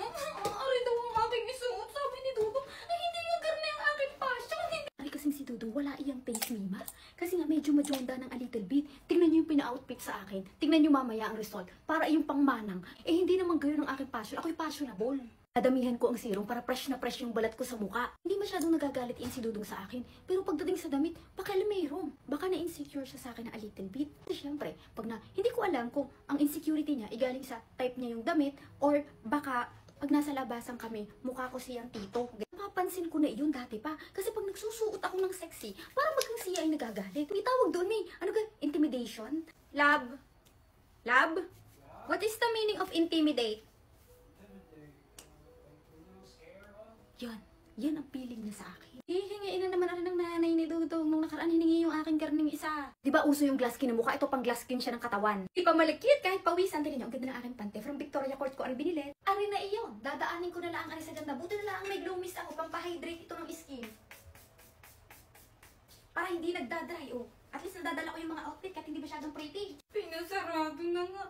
Ari daw ang aking isuot. Sabi ni Dudong, ay hindi nga garne ang aking passion. Ari kasing si Dudong, wala iyang taste, Mima. Kasi nga medyo majonda ng a little bit. Tingnan niyo yung pina-outfit sa akin. Tingnan niyo mamaya ang result. Para yung pangmanang. Eh hindi naman gayon ang aking passion. Ako'y fashionable. Dadamihan ko ang serum para fresh na fresh yung balat ko sa mukha. Hindi masyadong nagagalit yan si Dudong sa akin. Pero pagdating sa damit, baka mayroon. Baka na-insecure siya sa akin na a little bit. Kasi syempre, pag na, hindi ko alam kung ang insecurity niya igaling sa type niya yung damit or baka pag nasa labasan kami, mukha ko siyang tito. Napapansin ko na iyon dati pa. Kasi pag nagsusuot ako ng sexy, parang bagang siya ay nagagalit. May tawag doon, may ano ka, intimidation? Love? Love? What is the meaning of intimidate? Yan ang feeling niya sa akin. Hihingiin na naman ng nanay ni Dudong nung nakaraan hiningi yung aking karning isa. Di ba uso yung glass skin ng mukha? Ito pang glass skin siya ng katawan. Di pa malikit kahit pawisan. Tignan niyo, ang ganda ng aking pante. From Victoria Court ko ang binili. Ari na iyon. Dadaanin ko na lang ang sa ganda. Buti na lang may glow mist ako. Pampahydrate ito ng skin. Para hindi nagdadry. Oh. At least nadadala ko yung mga outfit kahit hindi masyadong pretty. Pinasarado na nga.